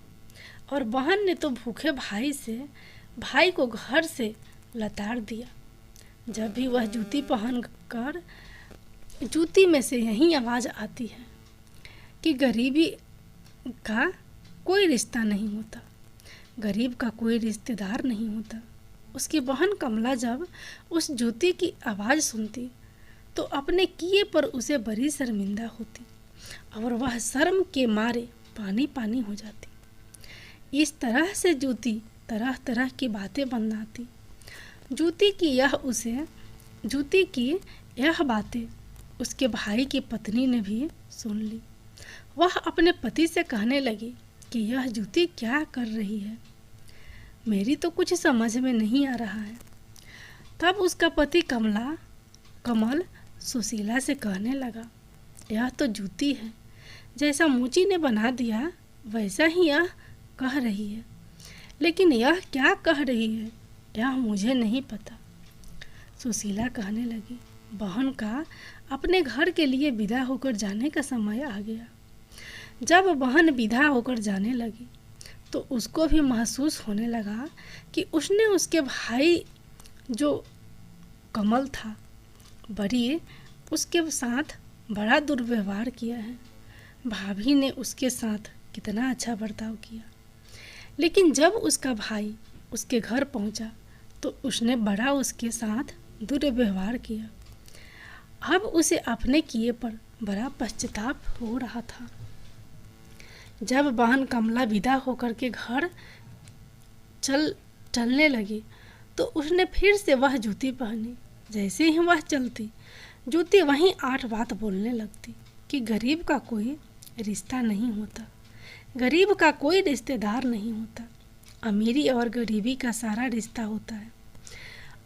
और बहन ने तो भूखे भाई को घर से लताड़ दिया। जब भी वह जूती पहन कर जूती में से यही आवाज़ आती है कि गरीबी का कोई रिश्ता नहीं होता, गरीब का कोई रिश्तेदार नहीं होता। उसकी बहन कमला जब उस जूती की आवाज़ सुनती तो अपने किए पर उसे बड़ी शर्मिंदा होती और वह शर्म के मारे पानी पानी हो जाती। इस तरह से जूती तरह तरह की बातें बनाती। जूती की यह बातें उसके भाई की पत्नी ने भी सुन ली। वह अपने पति से कहने लगी कि यह जूती क्या कर रही है, मेरी तो कुछ समझ में नहीं आ रहा है। तब उसका पति कमल सुशीला से कहने लगा, यह तो जूती है, जैसा मोची ने बना दिया वैसा ही यह कह रही है, लेकिन यह क्या कह रही है यह मुझे नहीं पता। सुशीला कहने लगी, बहन का अपने घर के लिए विदा होकर जाने का समय आ गया। जब बहन विदा होकर जाने लगी तो उसको भी महसूस होने लगा कि उसने उसके भाई जो कमल था बड़ी उसके साथ बड़ा दुर्व्यवहार किया है। भाभी ने उसके साथ कितना अच्छा बर्ताव किया, लेकिन जब उसका भाई उसके घर पहुंचा तो उसने बड़ा उसके साथ दुर्व्यवहार किया। अब उसे अपने किए पर बड़ा पश्चाताप हो रहा था। जब बहन कमला विदा होकर के घर चलने लगी तो उसने फिर से वह जूती पहनी। जैसे ही वह चलती, जूती वहीं 8 बात बोलने लगती कि गरीब का कोई रिश्ता नहीं होता, गरीब का कोई रिश्तेदार नहीं होता, अमीरी और गरीबी का सारा रिश्ता होता है।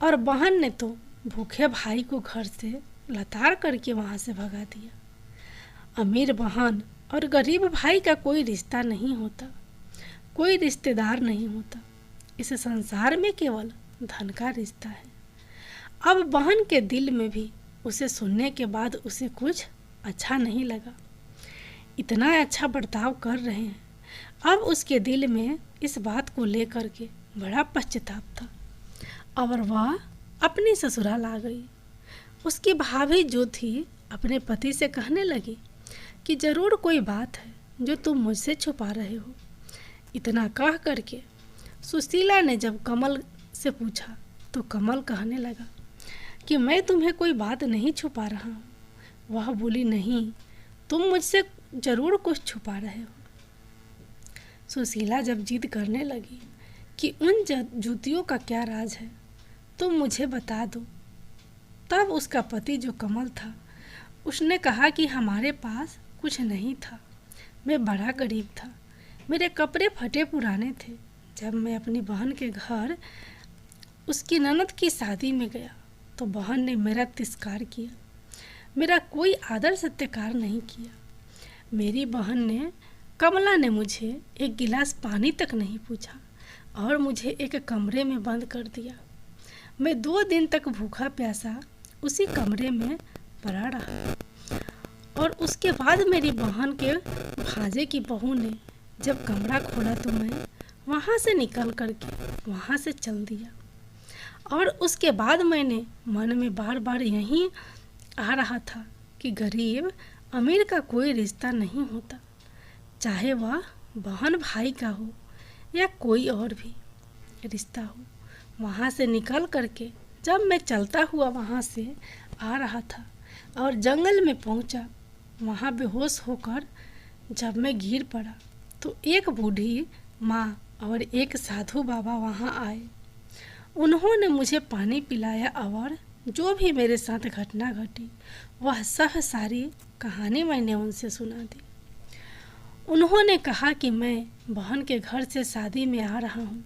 और बहन ने तो भूखे भाई को घर से लताड़ करके वहाँ से भगा दिया। अमीर बहन और गरीब भाई का कोई रिश्ता नहीं होता, कोई रिश्तेदार नहीं होता। इस संसार में केवल धन का रिश्ता है। अब बहन के दिल में भी उसे सुनने के बाद उसे कुछ अच्छा नहीं लगा। इतना अच्छा बर्ताव कर रहे हैं, अब उसके दिल में इस बात को लेकर के बड़ा पश्चाताप था और वह अपनी ससुराल आ गई। उसकी भाभी जो थी अपने पति से कहने लगी कि जरूर कोई बात है जो तुम मुझसे छुपा रहे हो। इतना कह करके सुशीला ने जब कमल से पूछा तो कमल कहने लगा कि मैं तुम्हें कोई बात नहीं छुपा रहा हूँ। वह बोली, नहीं, तुम मुझसे जरूर कुछ छुपा रहे हो। सुशीला जब जिद करने लगी कि उन जूतियों का क्या राज है, तुम मुझे बता दो, तब उसका पति जो कमल था उसने कहा कि हमारे पास कुछ नहीं था, मैं बड़ा गरीब था, मेरे कपड़े फटे पुराने थे। जब मैं अपनी बहन के घर उसकी ननद की शादी में गया तो बहन ने मेरा तिरस्कार किया, मेरा कोई आदर सत्कार नहीं किया। मेरी बहन ने कमला ने मुझे एक गिलास पानी तक नहीं पूछा और मुझे एक कमरे में बंद कर दिया। मैं 2 दिन तक भूखा प्यासा उसी कमरे में पड़ा रहा और उसके बाद मेरी बहन के भांजे की बहू ने जब कमरा खोला तो मैं वहाँ से निकल करके वहाँ से चल दिया। और उसके बाद मैंने मन में बार बार यही आ रहा था कि गरीब अमीर का कोई रिश्ता नहीं होता, चाहे वह बहन भाई का हो या कोई और भी रिश्ता हो। वहाँ से निकल करके जब मैं चलता हुआ वहाँ से आ रहा था और जंगल में पहुँचा, वहाँ बेहोश होकर जब मैं गिर पड़ा तो एक बूढ़ी माँ और एक साधु बाबा वहाँ आए। उन्होंने मुझे पानी पिलाया और जो भी मेरे साथ घटना घटी वह सब सारी कहानी मैंने उनसे सुना दी। उन्होंने कहा कि मैं बहन के घर से शादी में आ रहा हूँ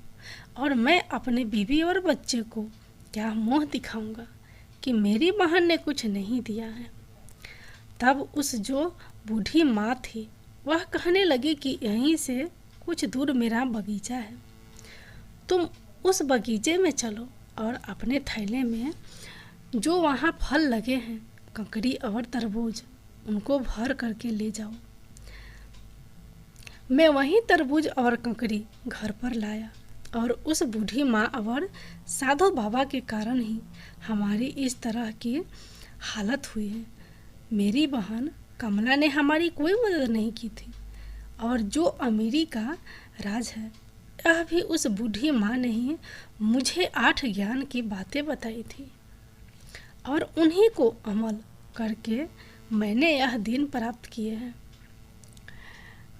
और मैं अपने बीवी और बच्चे को क्या मुँह दिखाऊंगा कि मेरी बहन ने कुछ नहीं दिया है। तब उस जो बूढ़ी माँ थी वह कहने लगी कि यहीं से कुछ दूर मेरा बगीचा है, तुम उस बगीचे में चलो और अपने थैले में जो वहाँ फल लगे हैं, ककड़ी और तरबूज, उनको भर करके ले जाओ। मैं वहीं तरबूज और ककड़ी घर पर लाया और उस बूढ़ी माँ और साधु बाबा के कारण ही हमारी इस तरह की हालत हुई है। मेरी बहन कमला ने हमारी कोई मदद नहीं की थी और जो अमीरी का राज है यह भी उस बूढ़ी माँ ने ही मुझे 8 ज्ञान की बातें बताई थी और उन्हीं को अमल करके मैंने यह दिन प्राप्त किए हैं।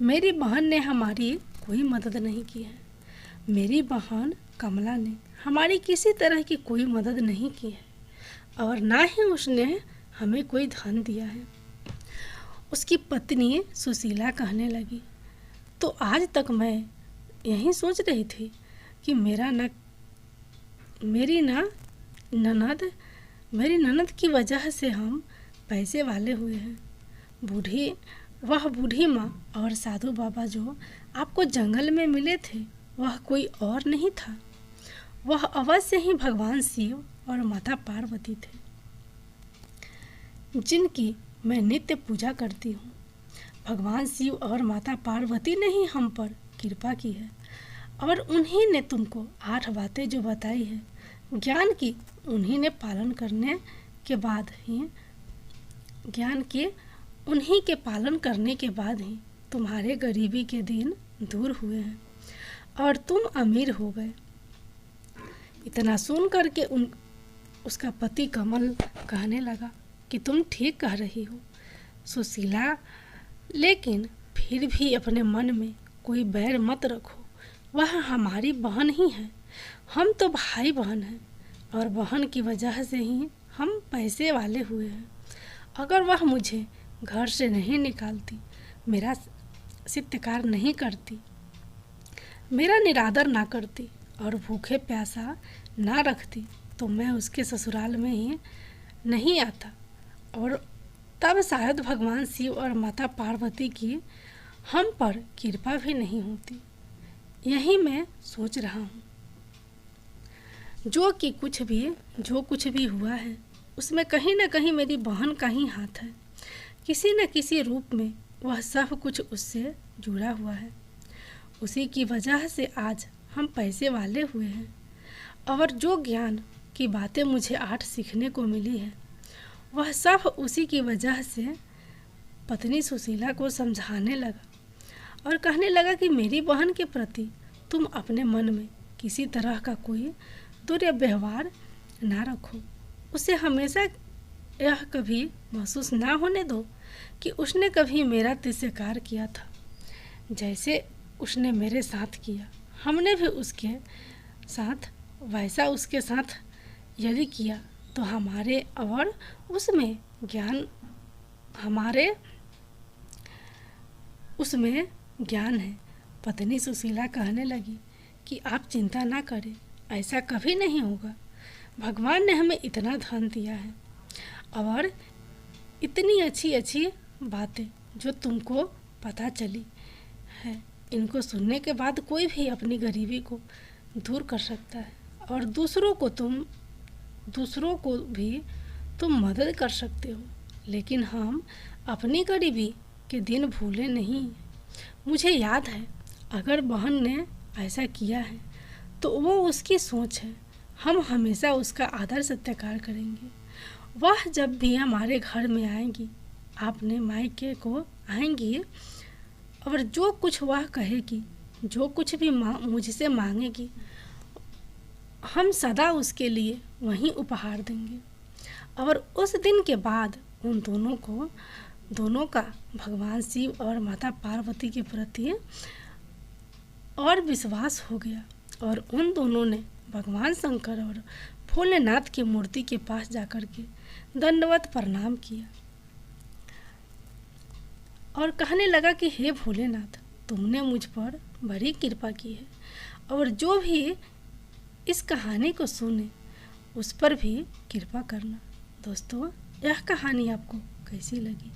मेरी बहन ने हमारी कोई मदद नहीं की है। मेरी बहन कमला ने हमारी किसी तरह की कोई मदद नहीं की है और ना ही उसने हमें कोई धन दिया है। उसकी पत्नी सुशीला कहने लगी, तो आज तक मैं यही सोच रही थी कि मेरी ननद की वजह से हम पैसे वाले हुए हैं। वह बूढ़ी माँ और साधु बाबा जो आपको जंगल में मिले थे वह कोई और नहीं था, वह अवश्य ही भगवान शिव और माता पार्वती थे, जिनकी मैं नित्य पूजा करती हूँ। भगवान शिव और माता पार्वती ने ही हम पर कृपा की है और उन्हीं ने तुमको 8 बातें जो बताई है ज्ञान की, उन्हीं ने पालन करने के बाद ही उन्हीं के पालन करने के बाद ही तुम्हारे गरीबी के दिन दूर हुए हैं और तुम अमीर हो गए। इतना सुन करके उसका पति कमल कहने लगा कि तुम ठीक कह रही हो सुशीला, लेकिन फिर भी अपने मन में कोई बैर मत रखो, वह हमारी बहन ही है। हम तो भाई बहन हैं और बहन की वजह से ही हम पैसे वाले हुए हैं। अगर वह मुझे घर से नहीं निकालती, मेरा सत्कार नहीं करती, मेरा निरादर ना करती और भूखे प्यासा ना रखती, तो मैं उसके ससुराल में ही नहीं आता और तब शायद भगवान शिव और माता पार्वती की हम पर कृपा भी नहीं होती। यही मैं सोच रहा हूँ। जो कुछ भी हुआ है उसमें कहीं न कहीं मेरी बहन का ही हाथ है। किसी न किसी रूप में वह सब कुछ उससे जुड़ा हुआ है। उसी की वजह से आज हम पैसे वाले हुए हैं और जो ज्ञान की बातें मुझे 8 सीखने को मिली है वह सब उसी की वजह से पत्नी सुशीला को समझाने लगा और कहने लगा कि मेरी बहन के प्रति तुम अपने मन में किसी तरह का कोई दुर्व्यवहार ना रखो। उसे हमेशा यह कभी महसूस ना होने दो कि उसने कभी मेरा तिरस्कार किया था, जैसे उसने मेरे साथ किया। हमने भी उसके साथ वैसा उसके साथ यदि किया तो हमारे और उसमें ज्ञान है। पत्नी सुशीला कहने लगी कि आप चिंता ना करें, ऐसा कभी नहीं होगा। भगवान ने हमें इतना धन दिया है और इतनी अच्छी अच्छी बातें जो तुमको पता चली है, इनको सुनने के बाद कोई भी अपनी गरीबी को दूर कर सकता है और दूसरों को भी तुम मदद कर सकते हो। लेकिन हम अपनी गरीबी के दिन भूले नहीं। मुझे याद है, अगर बहन ने ऐसा किया है तो वो उसकी सोच है, हम हमेशा उसका आदर सत्कार करेंगे। वह जब भी हमारे घर में आएंगी, आपने मायके को आएंगी और जो कुछ वह कहेगी, जो कुछ भी मुझसे मांगेगी, हम सदा उसके लिए वही उपहार देंगे। और उस दिन के बाद उन दोनों का भगवान शिव और माता पार्वती के प्रति और विश्वास हो गया और उन दोनों ने भगवान शंकर और भोलेनाथ की मूर्ति के पास जाकर के दंडवत प्रणाम किया और कहने लगा कि हे भोलेनाथ, तुमने मुझ पर बड़ी कृपा की है और जो भी इस कहानी को सुने उस पर भी कृपा करना। दोस्तों, यह कहानी आपको कैसी लगी?